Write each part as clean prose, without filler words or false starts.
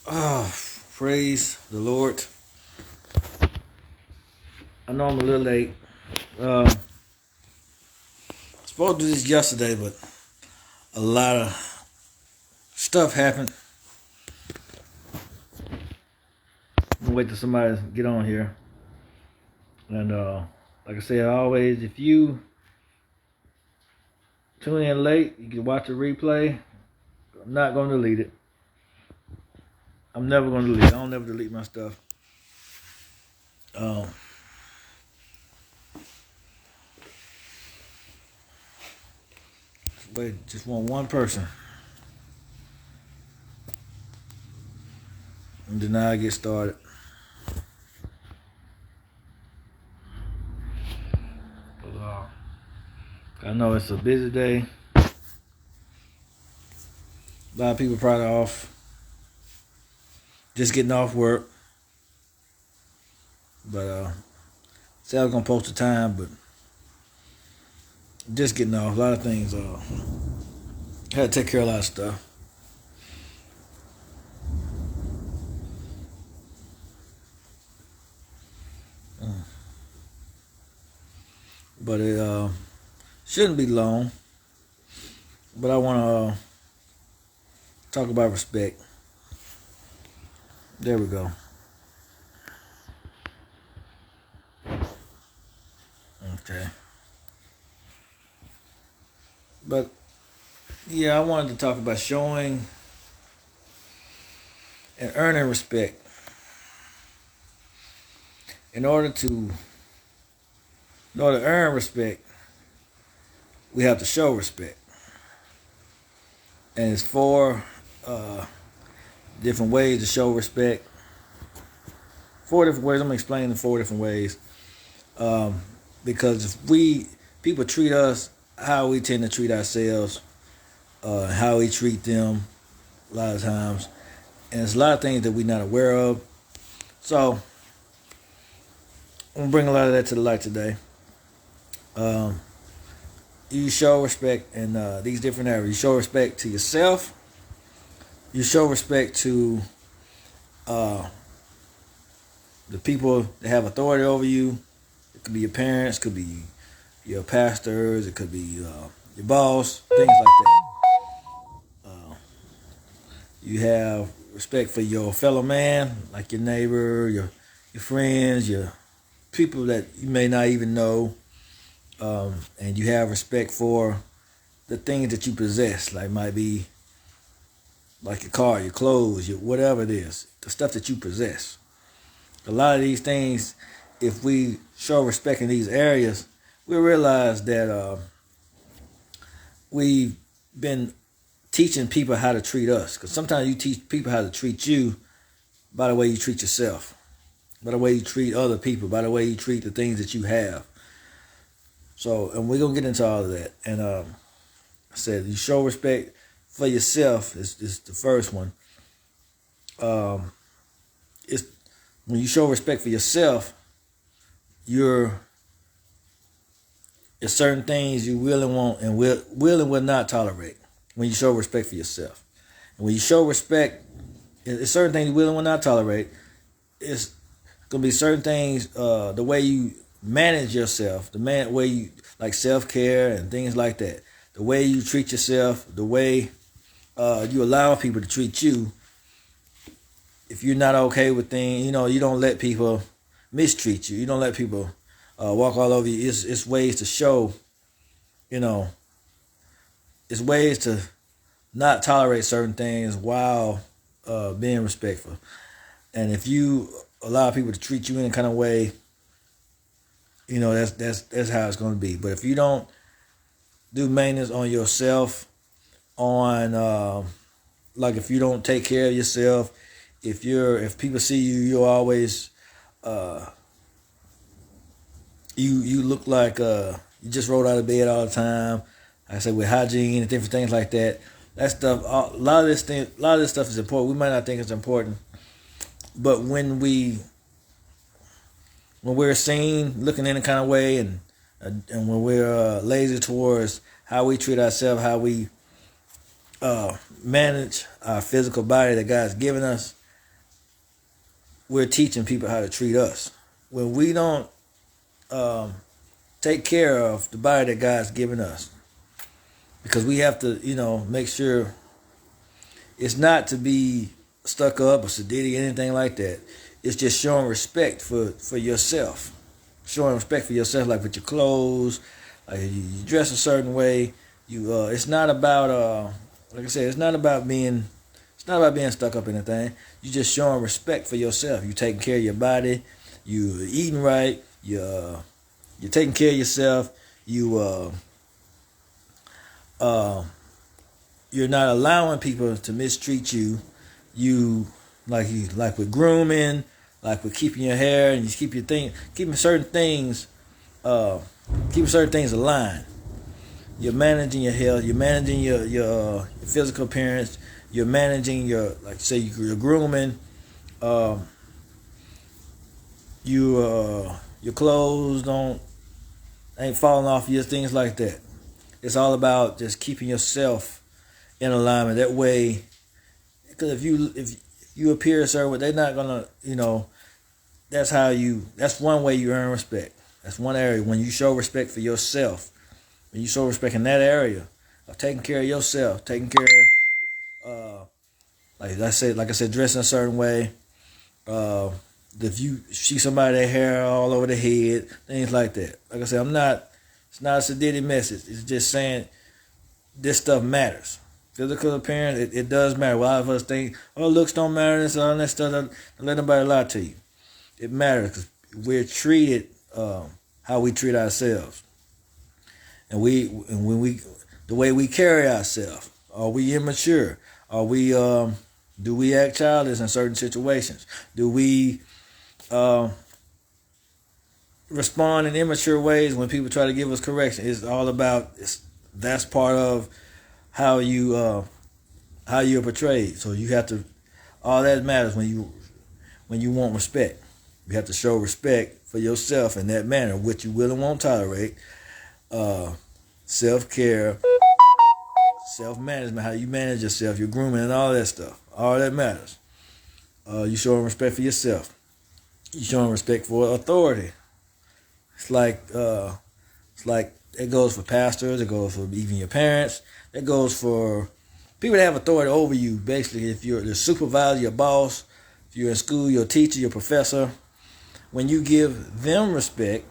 Oh, praise the Lord. I know I'm a little late. Supposed to do this yesterday, but a lot of stuff happened. I'm gonna wait till somebody get on here. And like I said, always, if you tune in late, you can watch the replay. I'm not gonna delete it. I'm never gonna delete it. I don't never delete my stuff. Um, wait, just want one person, and then I get started. I know it's a busy day. A lot of people probably off, just getting off work. But say I was gonna post the time, but just getting off. A lot of things. Had to take care of a lot of stuff. But it shouldn't be long. But I want to talk about respect. There we go. Okay. But yeah, I wanted to talk about showing and earning respect. In order to earn respect, we have to show respect. And it's four different ways to show respect. Four different ways. I'm gonna explain the four different ways. Because if people treat us how we tend to treat ourselves, how we treat them a lot of times, and there's a lot of things that we're not aware of. So I'm gonna bring a lot of that to the light today. You show respect in these different areas. You show respect to yourself. You show respect to the people that have authority over you. It could be your parents, could be your pastors, it could be your boss, things like that. You have respect for your fellow man, like your neighbor, your friends, your people that you may not even know, and you have respect for the things that you possess, like might be like your car, your clothes, your whatever it is, the stuff that you possess. A lot of these things, if we show respect in these areas, we realize that we've been teaching people how to treat us. Because sometimes you teach people how to treat you by the way you treat yourself, by the way you treat other people, by the way you treat the things that you have. So, and we're going to get into all of that. And I said, you show respect for yourself is the first one. It's when you show respect for yourself, there's certain things you will and won't and will and will not tolerate when you show respect for yourself. And when you show respect, it's certain things you will and will not tolerate. It's gonna be certain things, the way you manage yourself, way you like self-care and things like that. The way you treat yourself, the way you allow people to treat you. If you're not okay with things, you don't let people mistreat you. You don't let people walk all over you. It's ways to show, it's ways to not tolerate certain things while being respectful. And if you allow people to treat you in a kind of way, that's how it's going to be. But if you don't do maintenance on yourself, on like if you don't take care of yourself, if people see you, you're always you look like you just rolled out of bed all the time. Like I said, with hygiene and different things like that. That stuff, a lot of this stuff is important. We might not think it's important, but when we're seen looking in a kind of way, and when we're lazy towards how we treat ourselves, how we manage our physical body that God's given us, we're teaching people how to treat us. When we don't take care of the body that God's given us, because we have to, make sure it's not to be stuck up or sadistic, anything like that. It's just showing respect for yourself. Showing respect for yourself, like with your clothes, like you dress a certain way. It's not about like I said, it's not about being stuck up in anything. You just showing respect for yourself. You taking care of your body. You eating right. You're taking care of yourself. You're not allowing people to mistreat you. You like with grooming, like with keeping your hair, and you keeping certain things aligned. You're managing your health. You're managing your physical appearance. You're managing your grooming. Your clothes ain't falling off you, things like that. It's all about just keeping yourself in alignment. That way, because if you appear a certain way, they're not gonna, that's one way you earn respect. That's one area. When you show respect for yourself, when you show respect in that area of taking care of yourself, taking care of, like I said, dressing a certain way. If you see somebody their hair all over the head, things like that. Like I said, it's not a sadistic message. It's just saying this stuff matters. Physical appearance, it does matter. A lot of us think, looks don't matter, and all that stuff. Don't let nobody lie to you. It matters because we're treated how we treat ourselves, and the way we carry ourselves. Are we immature? Are we do we act childish in certain situations? Do we respond in immature ways when people try to give us correction? It's all about that's part of how you're portrayed. So you have to, all that matters when you want respect. You have to show respect for yourself in that manner, which you will and won't tolerate. Self-care, self-management, how you manage yourself, your grooming and all that stuff. All that matters. You showing respect for yourself. You showing respect for authority. It's like it goes for pastors. It goes for even your parents. It goes for people that have authority over you. Basically, if you're the supervisor, your boss, if you're in school, your teacher, your professor, when you give them respect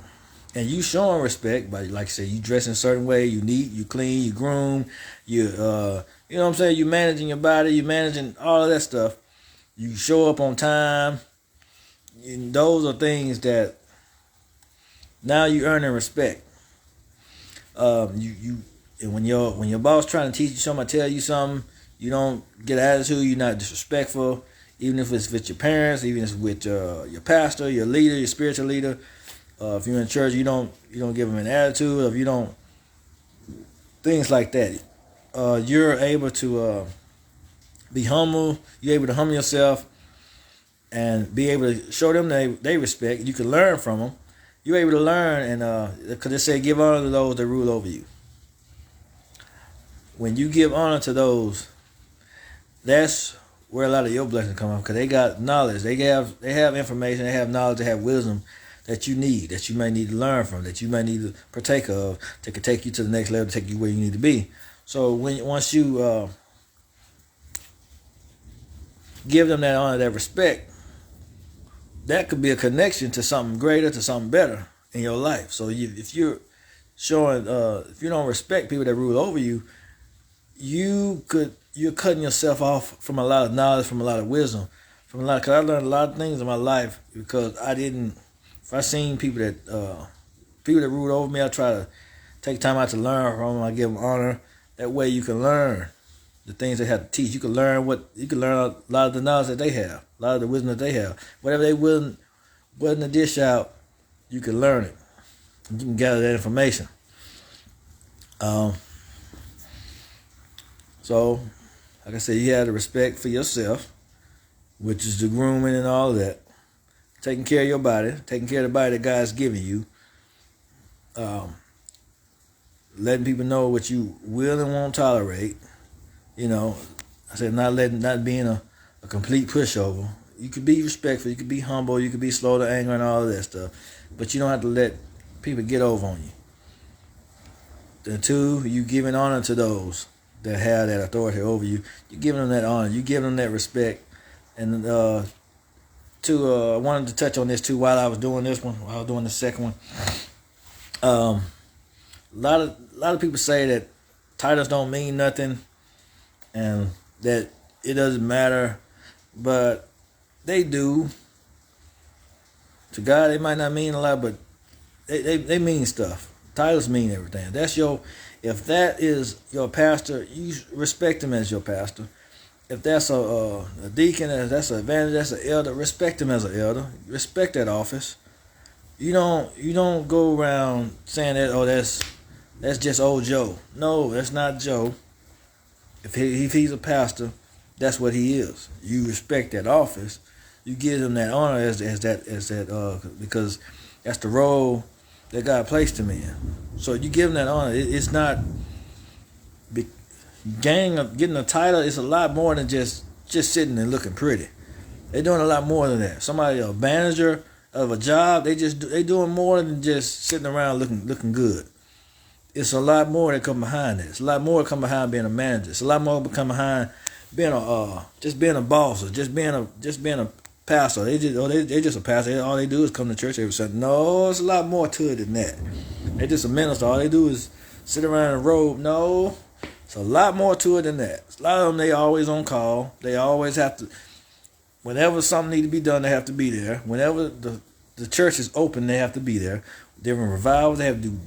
and you showing respect by, like I said, you dress in a certain way, you neat, you clean, you groom, you know what I'm saying, you managing your body, you managing all of that stuff. You show up on time. And those are things that now you earning respect. And when your boss trying to teach you something, tell you something, you don't get an attitude. You're not disrespectful, even if it's with your parents, even if it's with your pastor, your leader, your spiritual leader. If you're in church, you don't give them an attitude. If you don't, things like that. You're able to be humble. You're able to humble yourself and be able to show them they respect. You can learn from them. You're able to learn, and because they say give honor to those that rule over you. When you give honor to those, that's where a lot of your blessings come from, because they got knowledge. They have information. They have knowledge. They have wisdom that you need, that you may need to learn from, that you may need to partake of, that can take you to the next level, take you where you need to be. So once you give them that honor, that respect, that could be a connection to something greater, to something better in your life. So if you're showing, if you don't respect people that rule over you, you're cutting yourself off from a lot of knowledge, from a lot of wisdom, because I learned a lot of things in my life because if I seen people that ruled over me, I try to take time out to learn from them. I give them honor. That way you can learn the things they have to teach. You can learn a lot of the knowledge that they have, a lot of the wisdom that they have. Whatever they wasn't to dish out, you can learn it. You can gather that information. So, like I said, you have the respect for yourself, which is the grooming and all of that. Taking care of your body, taking care of the body that God's giving you. Letting people know what you will and won't tolerate. I said not being a complete pushover. You could be respectful. You could be humble. You could be slow to anger and all of that stuff. But you don't have to let people get over on you. And two, you giving honor to those that have that authority over you. You giving them that honor. You giving them that respect. And I wanted to touch on this too while I was doing this one. While I was doing the second one. A lot of people say that titles don't mean nothing, and that it doesn't matter, but they do. To God, they might not mean a lot, but they mean stuff. Titles mean everything. If that is your pastor, you respect him as your pastor. If that's a deacon, that's an evangelist, that's an elder, respect him as an elder. Respect that office. You don't go around saying that, that's just old Joe. No, that's not Joe. If he's a pastor, that's what he is. You respect that office. You give him that honor as that because that's the role that God placed him in. So you give him that honor. It's not getting a title. It's a lot more than just sitting and looking pretty. They're doing a lot more than that. Somebody, a manager of a job, they doing more than just sitting around looking good. It's a lot more that come behind it. It's a lot more that come behind being a manager. It's a lot more that come behind being just being a boss or just being a pastor. They just a pastor. All they do is come to church every Sunday. No, it's a lot more to it than that. They just a minister. All they do is sit around in a robe. No, it's a lot more to it than that. A lot of them, they always on call. They always have to. Whenever something need to be done, they have to be there. Whenever the church is open, they have to be there. Different revivals, they have to do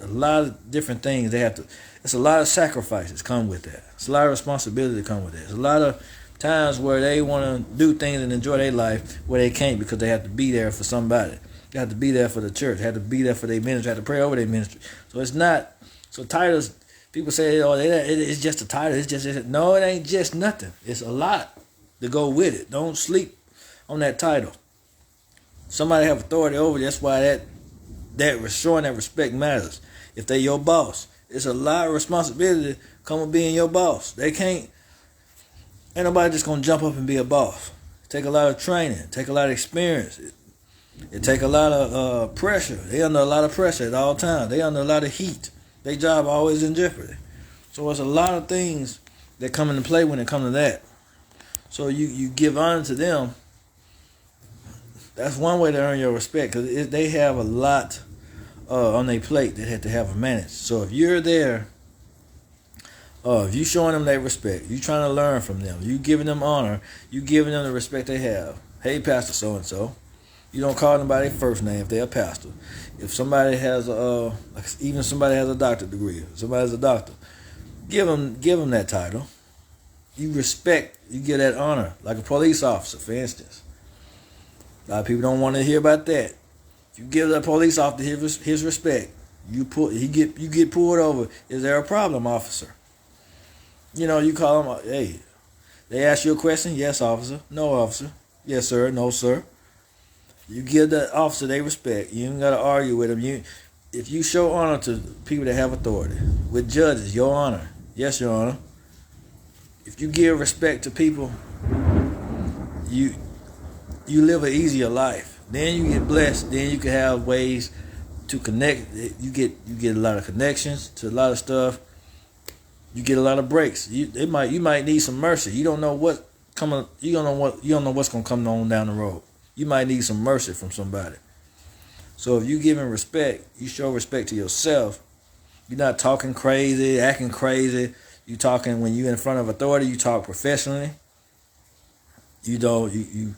a lot of different things. They have to. It's a lot of sacrifices come with that. It's a lot of responsibility that come with that. It's a lot of times where they want to do things and enjoy their life where they can't because they have to be there for somebody. They have to be there for the church. They have to be there for their ministry. They have to pray over their ministry. So it's not. So titles. People say, it's just a title. It's just no, it ain't just nothing. It's a lot to go with it. Don't sleep on that title. Somebody have authority over you. That's why that showing that respect matters. If they your boss, it's a lot of responsibility come with being your boss. Ain't nobody just gonna jump up and be a boss. Take a lot of training, take a lot of experience. It take a lot of pressure. They under a lot of pressure at all times. They under a lot of heat. Their job always in jeopardy. So it's a lot of things that come into play when it comes to that. So you give honor to them. That's one way to earn your respect because they have a lot on their plate that have to have managed. So if you're there, if you showing them their respect, you trying to learn from them, you giving them honor, you giving them the respect they have. Hey, Pastor so and so. You don't call them by their first name if they're a pastor. If somebody has even somebody has a doctorate degree, somebody has a doctor, give them that title. You respect, you give that honor, like a police officer, for instance. A lot of people don't want to hear about that. If you give that police officer his respect, you get pulled over. Is there a problem, officer? You call them. Hey, they ask you a question. Yes, officer. No, officer. Yes, sir. No, sir. You give the officer their respect. You ain't got to argue with them. If you show honor to people that have authority, with judges, your honor. Yes, your honor. If you give respect to people, you live an easier life. Then you get blessed. Then you can have ways to connect. You get a lot of connections to a lot of stuff. You get a lot of breaks. You might need some mercy. You don't know what's coming. You don't know what's gonna come on down the road. You might need some mercy from somebody. So if you giving respect, you show respect to yourself. You're not talking crazy, acting crazy. You talking when you in front of authority. You talk professionally. You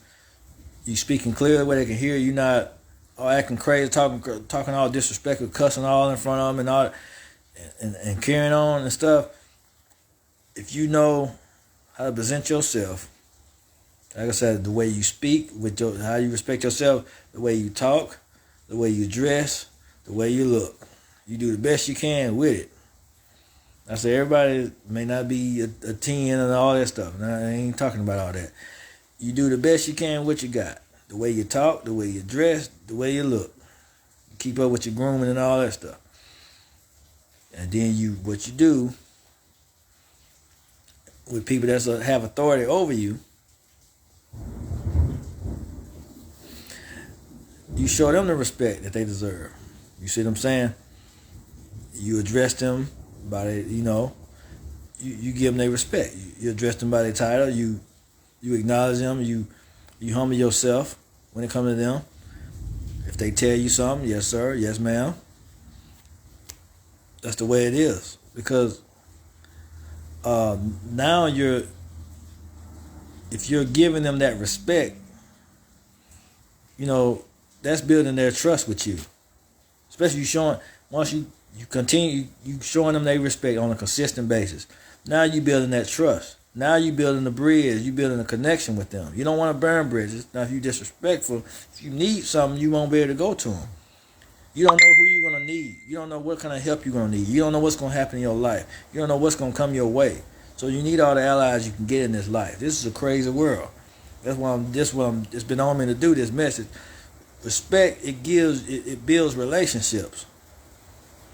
speaking clearly where they can hear you. Not acting crazy, talking all disrespectful, cussing all in front of them and all, and carrying on and stuff. If you know how to present yourself, like I said, the way you speak, how you respect yourself, the way you talk, the way you dress, the way you look, you do the best you can with it. I say everybody may not be a 10 and all that stuff. Now, I ain't talking about all that. You do the best you can with what you got. The way you talk, the way you dress, the way you look. You keep up with your grooming and all that stuff. And then what you do with people that have authority over you, you show them the respect that they deserve. You see what I'm saying? You address them by their, you give them their respect. You address them by their title. You acknowledge them. You humble yourself when it comes to them. If they tell you something, yes sir, yes ma'am. That's the way it is. Because now if you're giving them that respect, that's building their trust with you. Especially once you continue, you showing them their respect on a consistent basis. Now you building that trust. Now you building a bridge. You building a connection with them. You don't want to burn bridges. Now if you disrespectful, if you need something, you won't be able to go to them. You don't know who you're going to need. You don't know what kind of help you're going to need. You don't know what's going to happen in your life. You don't know what's going to come your way. So you need all the allies you can get in this life. This is a crazy world. That's why it's been on me to do this message. Respect, it builds relationships.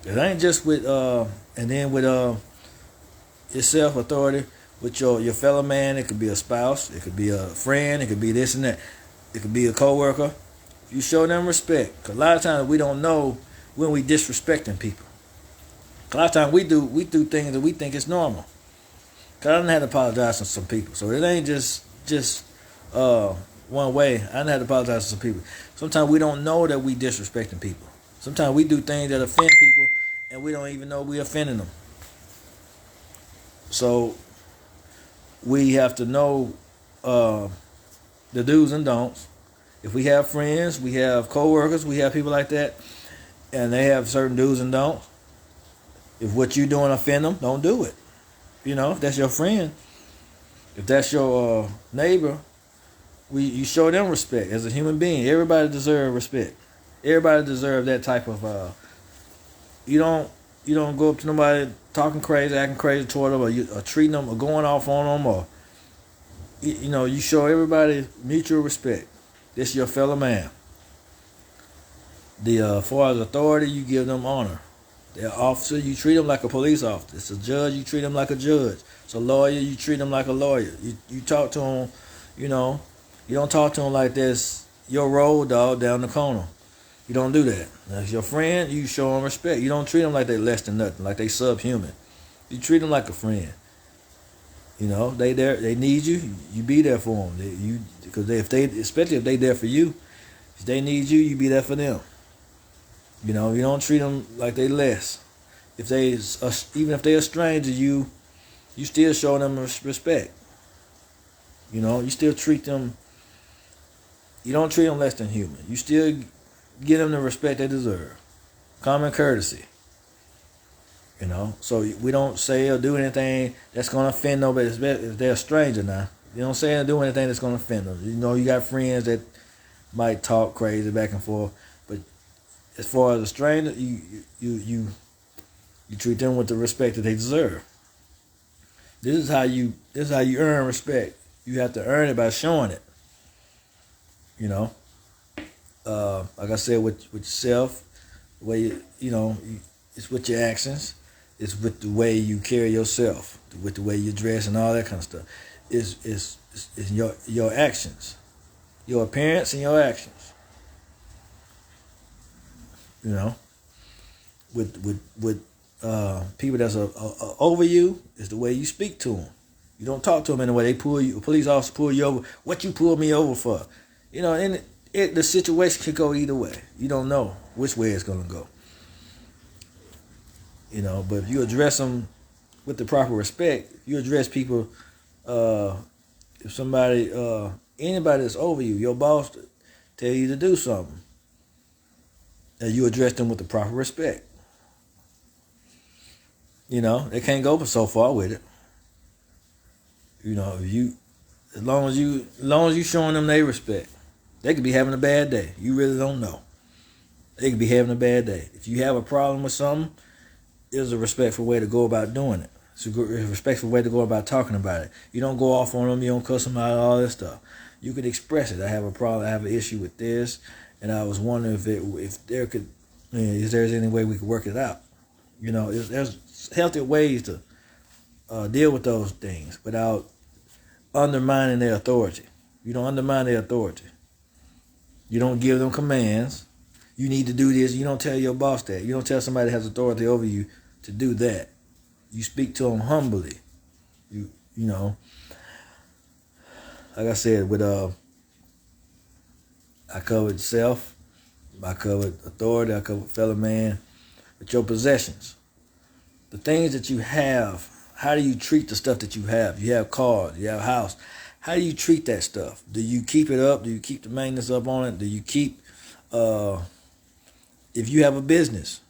It ain't just with and then with yourself, authority, with your fellow man. It could be a spouse, it could be a friend, it could be this and that, it could be a coworker. If you show them respect, because a lot of times we don't know when we disrespecting people. A lot of times we do things that we think is normal. Cause I done had to apologize to some people, so it ain't just one way. I done had to apologize to some people. Sometimes we don't know that we disrespecting people. Sometimes we do things that offend people, and we don't even know we offending them. So we have to know the do's and don'ts. If we have friends, we have co-workers, we have people like that, and they have certain do's and don'ts. If what you doing offend them, don't do it. If that's your friend, if that's your neighbor, you show them respect as a human being. Everybody deserves respect. Everybody deserves that type of. You don't go up to nobody talking crazy, acting crazy toward them, or treating them, or going off on them, or you show everybody mutual respect. This your fellow man. As far as authority, you give them honor. They're officer, you treat them like a police officer. It's a judge, you treat them like a judge. It's a lawyer, you treat them like a lawyer. You talk to them, you don't talk to them like this your road dog down the corner. You don't do that. Now, if your friend, you show them respect. You don't treat them like they less than nothing, like they subhuman. You treat them like a friend. They there. They need you. You be there for them. Especially if they there for you, if they need you, you be there for them. You don't treat them like they less. Even if they're a stranger, you still show them respect. You still treat them. You don't treat them less than human. You still give them the respect they deserve. Common courtesy. So we don't say or do anything that's going to offend nobody, if they're a stranger now. You don't say or do anything that's going to offend them. You got friends that might talk crazy back and forth, but as far as a stranger, you treat them with the respect that they deserve. This is how you earn respect. You have to earn it by showing it. Like I said, with yourself, the way it's with your actions. It's with the way you carry yourself, with the way you dress and all that kind of stuff. It's your actions, your appearance and your actions. With people that's over you, is the way you speak to them. You don't talk to them in the way they pull you. A police officer pull you over. What you pulled me over for? And the situation could go either way. You don't know which way it's gonna go. But if you address them with the proper respect, if you address people, if somebody, anybody that's over you, your boss tell you to do something, and you address them with the proper respect. They can't go so far with it. As long as you showing them their respect, they could be having a bad day. You really don't know. They could be having a bad day. If you have a problem with something, there's a respectful way to go about doing it. It's a respectful way to go about talking about it. You don't go off on them. You don't cuss them out, all this stuff. You could express it. I have a problem. I have an issue with this, and I was wondering if there's any way we could work it out. There's healthy ways to deal with those things without undermining their authority. You don't undermine their authority. You don't give them commands. You need to do this. You don't tell your boss that. You don't tell somebody that has authority over you to do that. You speak to them humbly. You know, like I said, with I covered self, I covered authority, I covered fellow man. With your possessions, the things that you have, how do you treat the stuff that you have? You have cars, you have a house. How do you treat that stuff? Do you keep it up? Do you keep the maintenance up on it? Do you keep, if you have a business,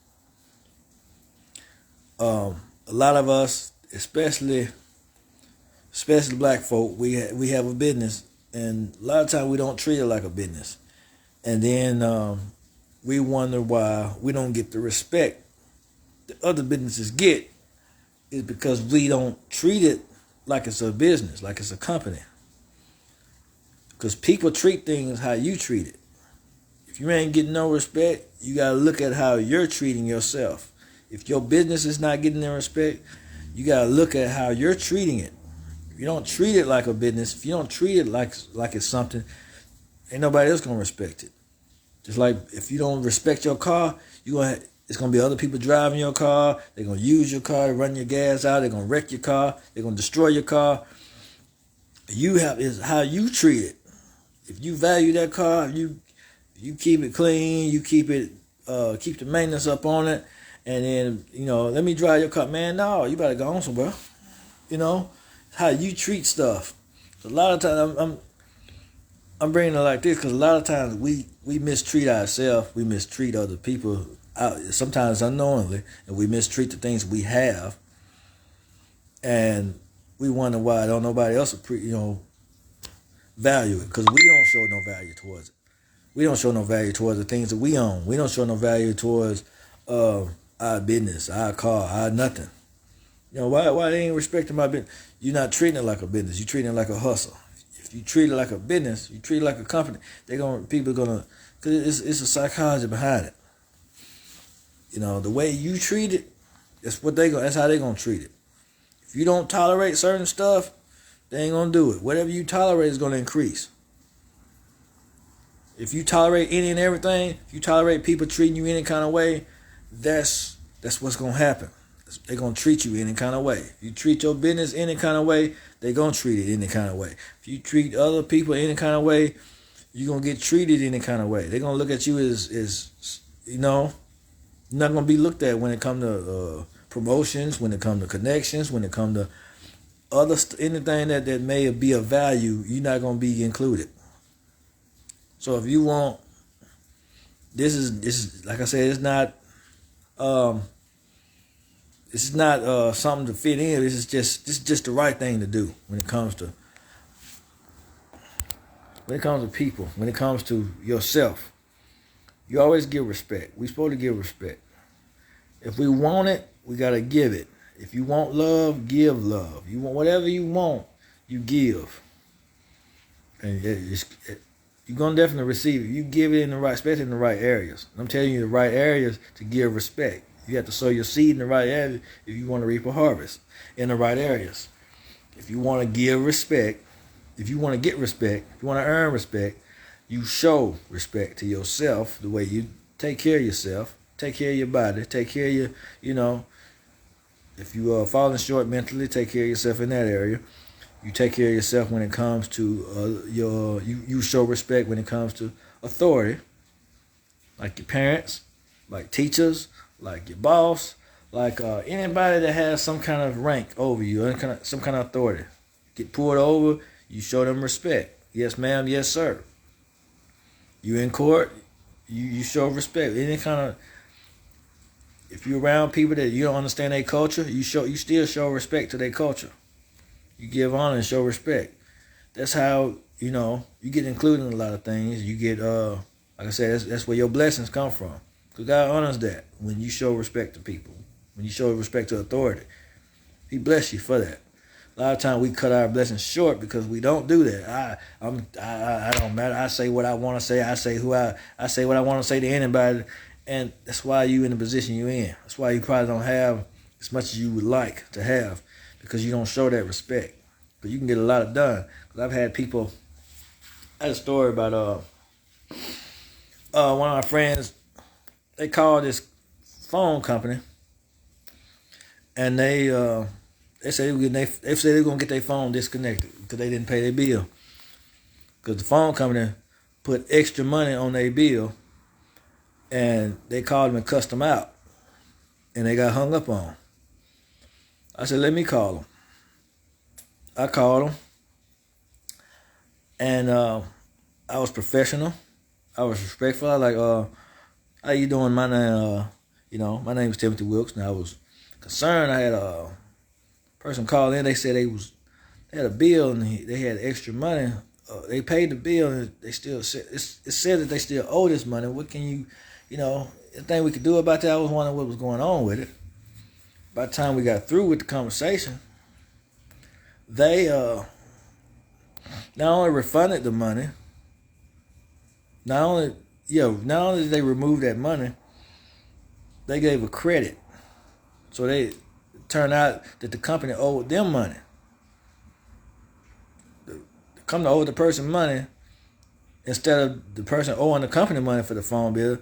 a lot of us, especially black folk, we have a business, and a lot of times we don't treat it like a business, and then we wonder why we don't get the respect that other businesses get. Is because we don't treat it like it's a business, like it's a company. Because people treat things how you treat it. If you ain't getting no respect, you got to look at how you're treating yourself. If your business is not getting the respect, you got to look at how you're treating it. If you don't treat it like a business, if you don't treat it like it's something, ain't nobody else going to respect it. Just like if you don't respect your car, it's going to be other people driving your car. They're going to use your car to run your gas out. They're going to wreck your car. They're going to destroy your car. Is how you treat it. If you value that car, you keep it clean, you keep the maintenance up on it, and then, let me drive your car. Man, no, you better go on somewhere. How you treat stuff. So a lot of times, I'm bringing it like this because a lot of times we mistreat ourselves, we mistreat other people, sometimes unknowingly, and we mistreat the things we have, and we wonder why don't nobody else value it, because we don't show no value towards it. We don't show no value towards the things that we own. We don't show no value towards our business, our car, our nothing. Why they ain't respecting my business? You're not treating it like a business. You're treating it like a hustle. If you treat it like a business, you treat it like a company, people are gonna, because it's a psychology behind it. The way you treat it, that's how they gonna treat it. If you don't tolerate certain stuff, they ain't gonna do it. Whatever you tolerate is gonna increase. If you tolerate any and everything, if you tolerate people treating you any kind of way, that's what's gonna happen. They're gonna treat you any kind of way. If you treat your business any kind of way, they're gonna treat it any kind of way. If you treat other people any kind of way, you're gonna get treated any kind of way. They're gonna look at you as not gonna be looked at when it comes to promotions, when it comes to connections, when it comes to anything that may be of value. You're not gonna be included. So if you want, this is like I said, it's not something to fit in. This is just the right thing to do when it comes to people, when it comes to yourself. You always give respect. We're supposed to give respect. If we want it, we gotta give it. If you want love, give love. You want whatever you want, you give, and you're gonna definitely receive it. You give it in the right, especially in the right areas. I'm telling you, the right areas to give respect. You have to sow your seed in the right area if you want to reap a harvest in the right areas. If you want to give respect, if you want to get respect, if you want to earn respect, you show respect to yourself the way you take care of yourself, take care of your body, take care of your, if you are falling short mentally, take care of yourself in that area. You take care of yourself when it comes to you show respect when it comes to authority, like your parents, like teachers, like your boss, like anybody that has some kind of rank over you, some kind of authority. Get pulled over, you show them respect. Yes, ma'am, yes, sir. You in court, you show respect. If you're around people that you don't understand their culture, you still show respect to their culture. You give honor and show respect. That's how, you get included in a lot of things. You get, like I said, that's where your blessings come from. Because God honors that when you show respect to people, when you show respect to authority. He bless you for that. A lot of times we cut our blessings short because we don't do that. I don't matter. I say what I want to say. I say what I want to say to anybody, and that's why you in the position you're in. That's why you probably don't have as much as you would like to have, because you don't show that respect. But you can get a lot done. Because I had a story about one of my friends, they called this phone company, and they said they said they were gonna get their phone disconnected because they didn't pay their bill. Because the phone company put extra money on their bill, and they called them and cussed them out, and they got hung up on. I said, let me call them. I called them, and I was professional. I was respectful. I was like, how you doing? My name, my name is Timothy Wilkes, and I was concerned. I had a person call in. They said they had a bill and they had extra money. They paid the bill and they still said it said that they still owe this money. What can you, anything we could do about that? I was wondering what was going on with it. By the time we got through with the conversation, they not only refunded the money, not only did they remove that money, they gave a credit. So it turned out that the company owed them money. The company owed the person money instead of the person owing the company money for the phone bill.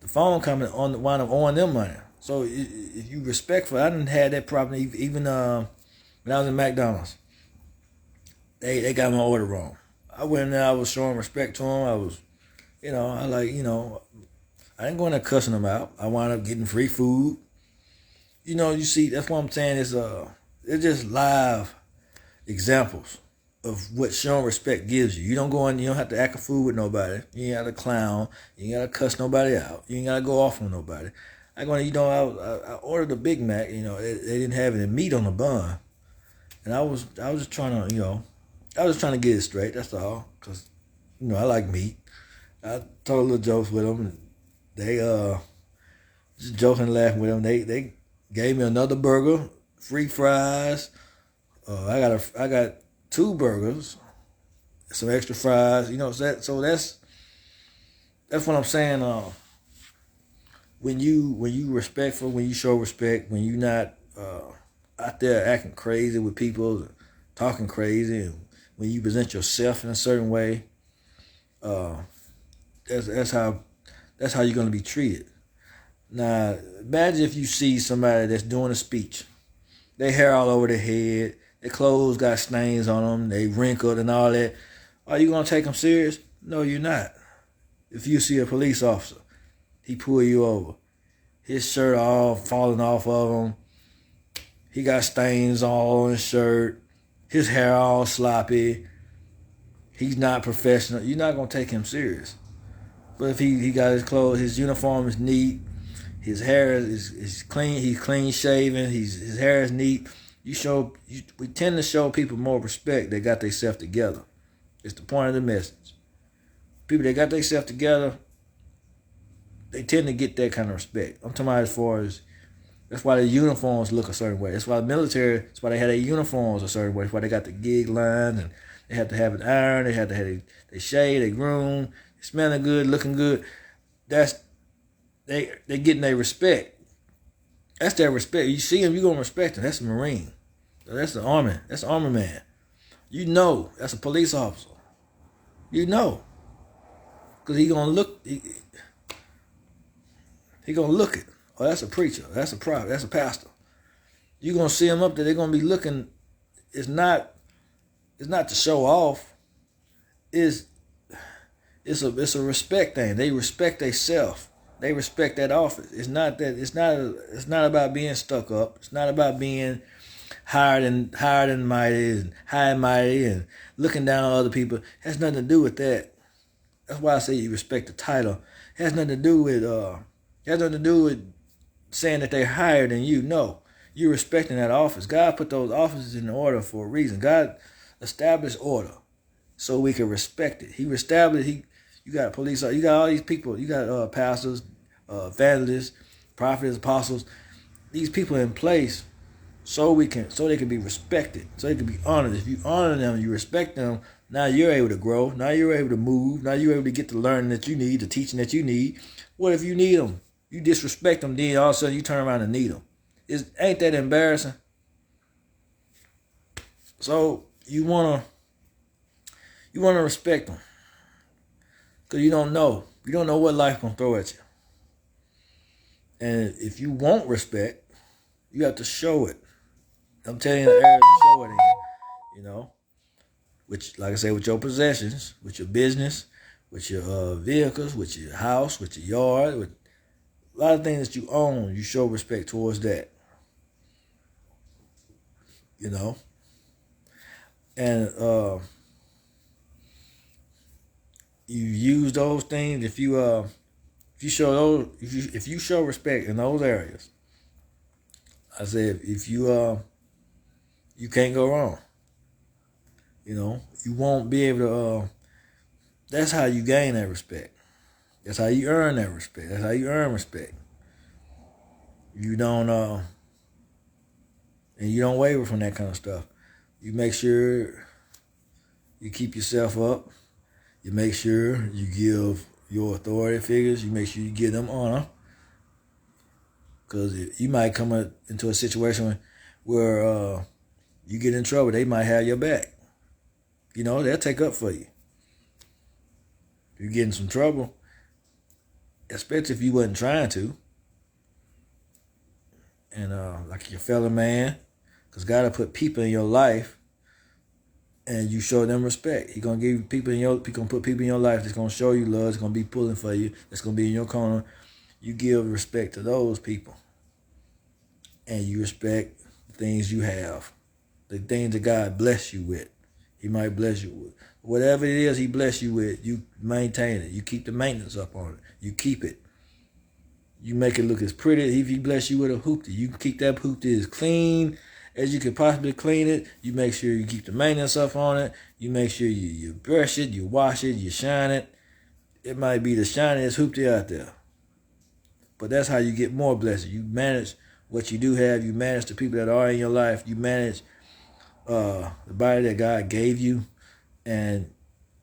The phone company wound up owing them money. So if you respectful, I didn't have that problem even when I was in McDonald's. They got my order wrong. I went in there, I was showing respect to them. I was, I didn't go in there cussing them out. I wound up getting free food. You see, that's what I'm saying is it's just live examples of what showing respect gives you. You don't have to act a fool with nobody. You ain't got to clown. You ain't got to cuss nobody out. You ain't got to go off on nobody. I ordered a Big Mac. They didn't have any meat on the bun, and I was just trying to, I was just trying to get it straight. That's all, cause I like meat. I told little jokes with them. And they just joking and laughing with them. They gave me another burger, free fries. I got 2 burgers, some extra fries. So that's what I'm saying. When you respectful, when you show respect, when you not out there acting crazy with people, talking crazy, and when you present yourself in a certain way, that's how you're gonna be treated. Now, imagine if you see somebody that's doing a speech, they hair all over their head, their clothes got stains on them, they wrinkled and all that. Are you gonna take them serious? No, you're not. If you see a police officer, he pull you over, his shirt all falling off of him, he got stains all on his shirt, his hair all sloppy, he's not professional, you're not gonna take him serious. But if he got his clothes, his uniform is neat, his hair is clean, he's clean shaven, his hair is neat, we tend to show people more respect. They got themselves together. It's the point of the message. People that got themselves together, they tend to get that kind of respect. I'm talking about as far as, that's why the uniforms look a certain way. That's why the military, that's why they had their uniforms a certain way. That's why they got the gig line, and they have to have it iron, they have to have they shave, they groom, they smelling good, looking good. They getting their respect. That's their respect. You see him, you're going to respect him. That's a Marine. That's the Army. That's the Army man. That's a police officer. Because he going to look, he going to look it. Oh, that's a preacher. That's a prophet. That's a pastor. You're going to see him up there. They're going to be looking. It's not to show off. It's a respect thing. They respect themselves. They respect that office. It's not about being stuck up. It's not about being higher than mighty and high and mighty and looking down on other people. It has nothing to do with that. That's why I say you respect the title. It has nothing to do with saying that they're higher than you. No. You're respecting that office. God put those offices in order for a reason. God established order so we can respect it. He established you got police, you got all these people, you got pastors, evangelists, prophets, apostles, these people in place so they can be respected, so they can be honored. If you honor them, you respect them, now you're able to grow, now you're able to move, now you're able to get the learning that you need, the teaching that you need. What if you need them? You disrespect them, then all of a sudden you turn around and need them. Ain't that embarrassing? So you wanna respect them. Because you don't know. You don't know what life gonna throw at you. And if you want respect, you have to show it. I'm telling you the areas to show it in, you know. Which, like I say, with your possessions, with your business, with your vehicles, with your house, with your yard, with a lot of things that you own, you show respect towards that. You know. And you use those things if you show those if you show respect in those areas. I said if you you can't go wrong. You know, you won't be able to that's how you gain that respect. That's how you earn that respect. That's how you earn respect. You don't and you don't waver from that kind of stuff. You make sure you keep yourself up. You make sure you give your authority figures, you make sure you give them honor. Because you might come into a situation where you get in trouble, they might have your back. You know, they'll take up for you. If you get in some trouble, especially if you wasn't trying to. And like your fellow man, because God will put people in your life and you show them respect. He gonna give you people he gonna put people in your life that's gonna show you love, that's gonna be pulling for you, that's gonna be in your corner. You give respect to those people. And you respect the things you have. The things that God bless you with. He might bless you with. Whatever it is he bless you with, you maintain it. You keep the maintenance up on it. You keep it. You make it look as pretty. If he bless you with a hoopty, you keep that hoopty as clean as you can possibly clean it. You make sure you keep the maintenance up on it. You make sure you brush it, you wash it, you shine it. It might be the shiniest hoopty out there. But that's how you get more blessings. You manage what you do have. You manage the people that are in your life. You manage the body that God gave you. And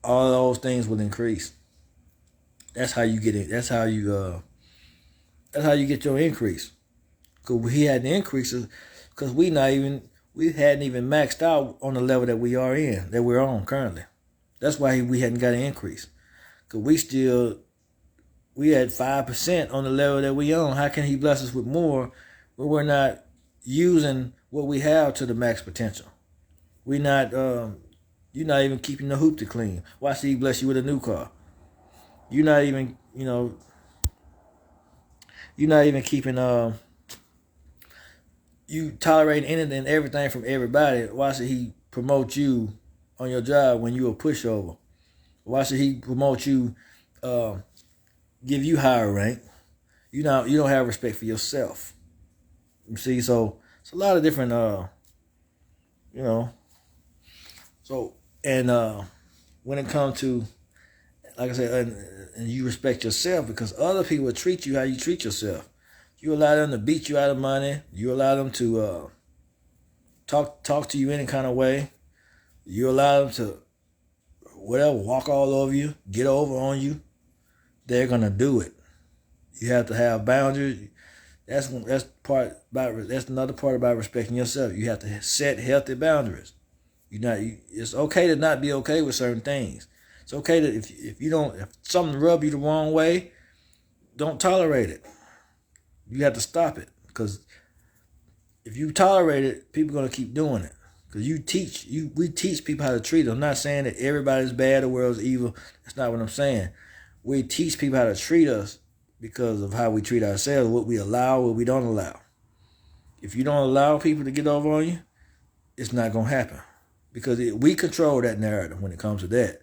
all of those things will increase. That's how you get it. That's how you get your increase. Because we had the increases because we hadn't even maxed out on the level that we're on currently. That's why we hadn't got an increase. Because we had 5% on the level that we on. How can he bless us with more when we're not using what we have to the max potential? You're not even keeping the hoop to clean. Why should he bless you with a new car? You're not even keeping you tolerate anything and everything from everybody. Why should he promote you on your job when you're a pushover? Why should he promote you, give you higher rank? You don't have respect for yourself. You see, so it's a lot of different So when it comes to, like I said, and you respect yourself because other people will treat you how you treat yourself. You allow them to beat you out of money. You allow them to talk to you any kind of way. You allow them to walk all over you, get over on you. They're gonna do it. You have to have boundaries. That's another part about respecting yourself. You have to set healthy boundaries. It's okay to not be okay with certain things. It's okay that if something rub you the wrong way, don't tolerate it. You have to stop it because if you tolerate it, people are gonna keep doing it. Because we teach people how to treat them. I'm not saying that everybody's bad, the world's evil. That's not what I'm saying. We teach people how to treat us because of how we treat ourselves, what we allow, what we don't allow. If you don't allow people to get over on you, it's not gonna happen. Because we control that narrative when it comes to that.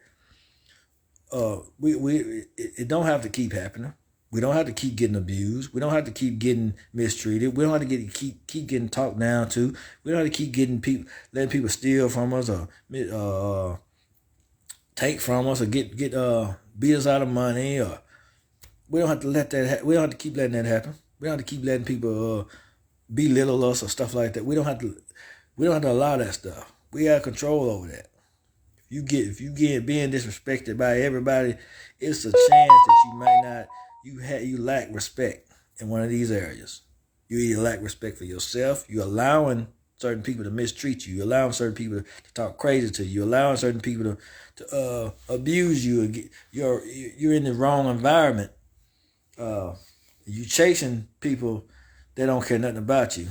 It don't have to keep happening. We don't have to keep getting abused. We don't have to keep getting mistreated. We don't have to keep getting talked down to. We don't have to keep letting people steal from us or take from us or get beat us out of money. Or we don't have to let that. We don't have to keep letting that happen. We don't have to keep letting people belittle us or stuff like that. We don't have to allow that stuff. We have control over that. If you get being disrespected by everybody, it's a chance that you might not. You lack respect in one of these areas. You either lack respect for yourself. You're allowing certain people to mistreat you. You're allowing certain people to talk crazy to you. You're allowing certain people to abuse you. You're in the wrong environment. You chasing people that don't care nothing about you.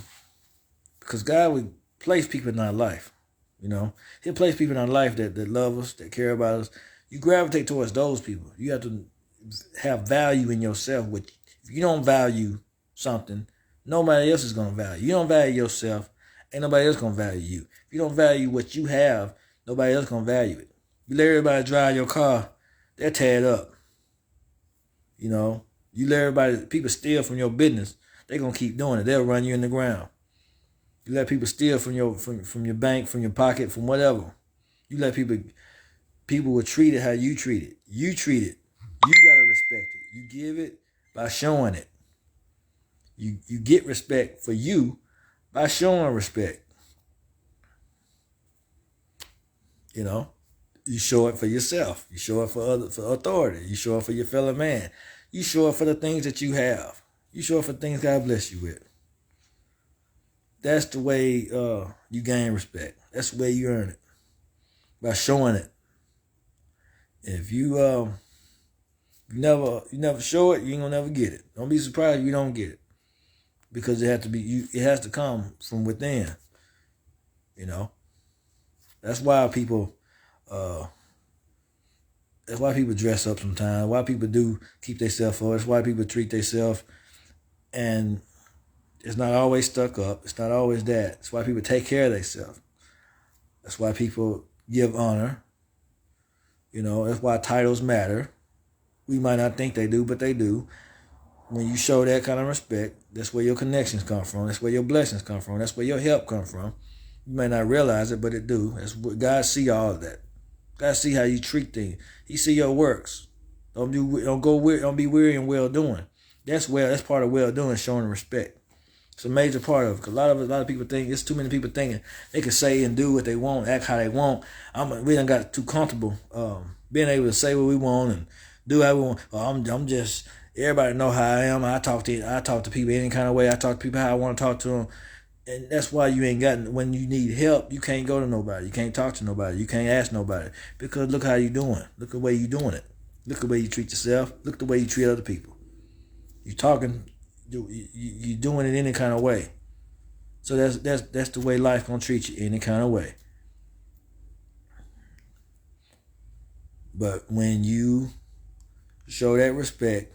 Because God would place people in our life. You know, He'll place people in our life that love us, that care about us. You gravitate towards those people. You have to have value in yourself. Which, if you don't value something, nobody else is going to value. You don't value yourself, ain't nobody else going to value you. If you don't value what you have, nobody else going to value it. You let everybody drive your car, they're teared up. You know, you let people steal from your business, they're going to keep doing it. They'll run you in the ground. You let people steal from your bank, from your pocket, from whatever. You let people will treat it how you treat it. You treat it. You gotta respect it. You give it by showing it. You get respect for you by showing respect. You know, you show it for yourself. You show it for authority. You show it for your fellow man. You show it for the things that you have. You show it for things God bless you with. That's the way you gain respect. That's the way you earn it. By showing it. If you never show it, you ain't gonna never get it. Don't be surprised if you don't get it. Because it has to come from within. You know? That's why people dress up sometimes. Why people do keep themselves up. That's why people treat themselves, and it's not always stuck up. It's not always that. It's why people take care of themselves. That's why people give honor. You know, that's why titles matter. We might not think they do, but they do. When you show that kind of respect, that's where your connections come from. That's where your blessings come from. That's where your help come from. You may not realize it, but it do. That's what God see all of that. God see how you treat things. He see your works. Don't be weary in well doing. That's part of well doing, showing respect. It's a major part of it. Because a lot of people think, it's too many people thinking they can say and do what they want, act how they want. We done got too comfortable being able to say what we want and do how we want. I'm just, everybody know how I am. I talk to people any kind of way. I talk to people how I want to talk to them. And that's why you ain't gotten, when you need help, you can't go to nobody. You can't talk to nobody. You can't ask nobody. Because look how you doing. Look the way you doing it. Look the way you treat yourself. Look the way you treat other people. You talking, you doing it any kind of way. So that's the way life gonna treat you, any kind of way. But when you show that respect,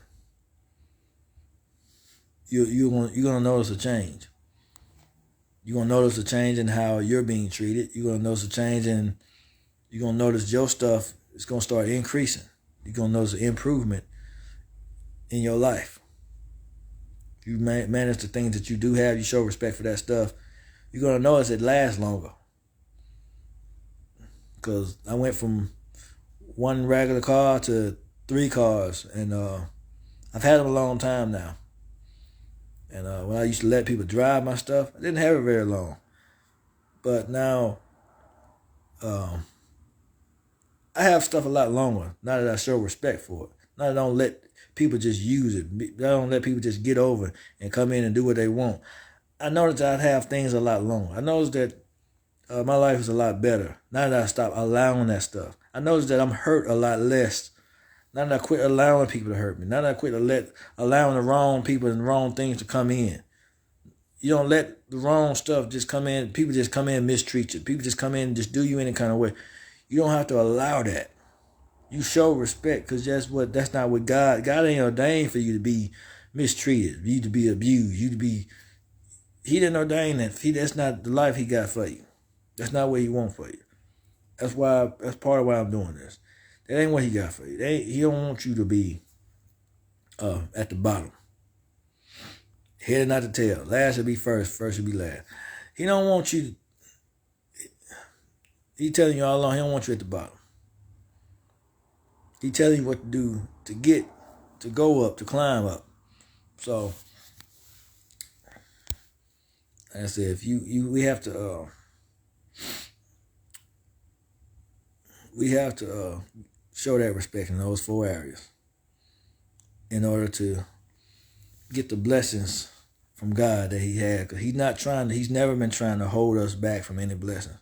you're gonna notice a change. You're gonna notice a change in how you're being treated. You're gonna notice a change in. You're gonna notice your stuff is gonna start increasing. You're gonna notice an improvement in your life. If you manage the things that you do have, you show respect for that stuff, you're going to notice it lasts longer. Because I went from one regular car to 3 cars, and I've had them a long time now. And when I used to let people drive my stuff, I didn't have it very long. But now, I have stuff a lot longer, now that I show respect for it. Now that I don't let people just use it. I don't let people just get over and come in and do what they want. I noticed that I have things a lot longer. I noticed that my life is a lot better now that I stop allowing that stuff. I noticed that I'm hurt a lot less now that I quit allowing people to hurt me. Now that I quit allowing the wrong people and the wrong things to come in. You don't let the wrong stuff just come in. People just come in and mistreat you. People just come in and just do you any kind of way. You don't have to allow that. You show respect, because that's not what God ain't ordained for you to be mistreated, you to be abused, He didn't ordain that. That's not the life He got for you. That's not what He wants for you. That's part of why I'm doing this. That ain't what He got for you. He don't want you to be at the bottom. Head and not the tail. Last should be first should be last. He don't want you He telling you all along, He don't want you at the bottom. He telling you what to do to go up, to climb up. So, like I said, we have to show that respect in those 4 areas in order to get the blessings from God that he had. Because he's never been trying to hold us back from any blessings.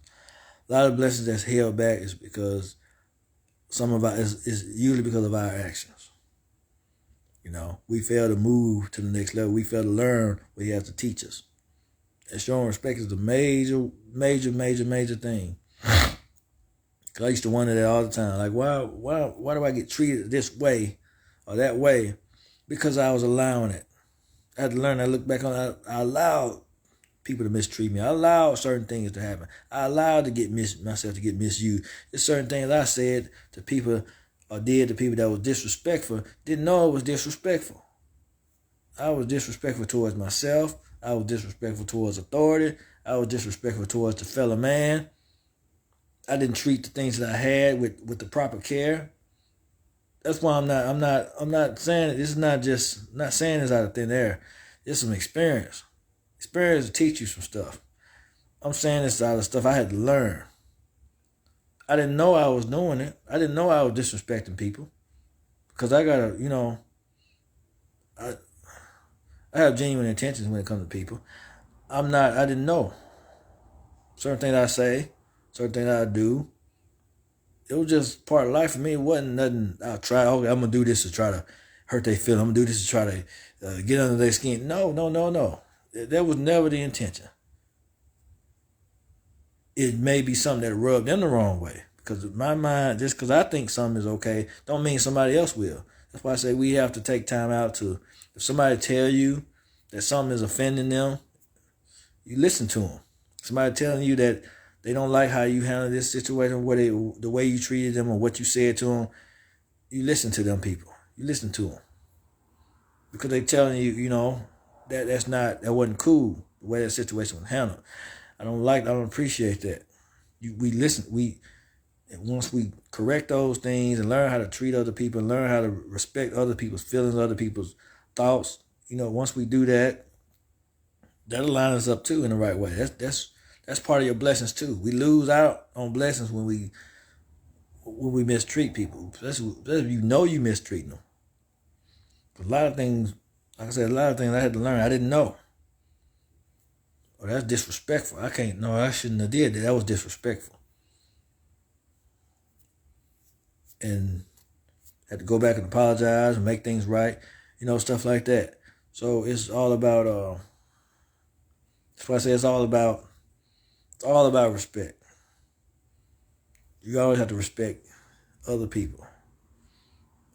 A lot of blessings that's held back is because is usually because of our actions. We fail to move to the next level. We fail to learn what he has to teach us. And showing respect is the major thing. Cause I used to wonder that all the time. Like, why do I get treated this way or that way? Because I was allowing it. I had to learn. I look back on it. I allowed people to mistreat me. I allowed certain things to happen. I allowed myself to get misused. There's certain things I said to people or did to people that was disrespectful. Didn't know it was disrespectful. I was disrespectful towards myself. I was disrespectful towards authority. I was disrespectful towards the fellow man. I didn't treat the things that I had with the proper care. That's why I'm not saying it. This is not saying this out of thin air. It's some experience. Experience will teach you some stuff. I'm saying this out of stuff I had to learn. I didn't know I was doing it. I didn't know I was disrespecting people. Because I gotta, I have genuine intentions when it comes to people. I didn't know. Certain things I say, certain things I do. It was just part of life for me. It wasn't nothing I'm going to do this to try to hurt their feelings. I'm going to do this to try to get under their skin. No. That was never the intention. It may be something that rubbed them the wrong way. Because in my mind, just because I think something is okay, don't mean somebody else will. That's why I say we have to take time out to, if somebody tell you that something is offending them, you listen to them. Somebody telling you that they don't like how you handle this situation, the way you treated them or what you said to them, you listen to them people. You listen to them. Because they telling you, that wasn't cool, the way that situation was handled. I don't appreciate that. We listen, once we correct those things and learn how to treat other people and learn how to respect other people's feelings, other people's thoughts, once we do that, that'll line us up too in the right way. That's part of your blessings too. We lose out on blessings when we mistreat people. That's if you mistreat them. A lot of things, like I said, I had to learn. I didn't know. Oh, that's disrespectful. I shouldn't have did that. That was disrespectful. And had to go back and apologize and make things right. Stuff like that. So it's all about, that's why I say it's all about respect. You always have to respect other people.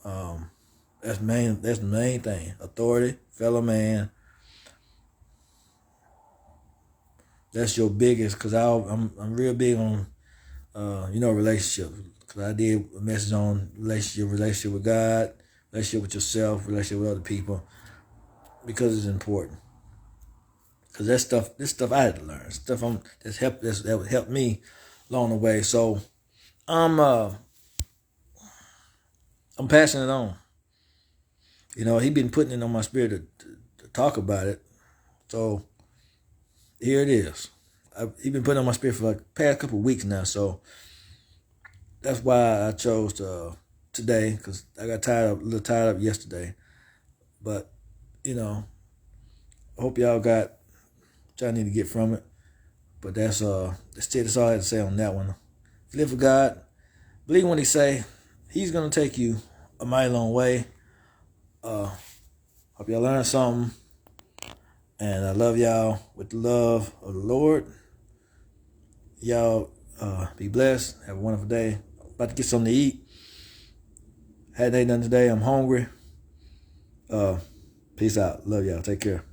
That's the main thing. Authority, fellow man. That's your biggest, because I'm real big on relationships. Because I did a message on relationship with God, relationship with yourself, relationship with other people, because it's important. Because this stuff I had to learn. Stuff that would help me along the way. So I'm passing it on. He been putting it on my spirit to talk about it. So here it is. He been putting it on my spirit for like the past couple of weeks now. So that's why I chose today, because I got a little tired up yesterday. But I hope y'all got what y'all need to get from it. But that's all I had to say on that one. If you live for God, believe when he say he's gonna take you a mighty long way. Hope y'all learned something. And I love y'all with the love of the Lord. Y'all be blessed. Have a wonderful day. About to get something to eat. Hadn't ate nothing today. I'm hungry. Peace out. Love y'all. Take care.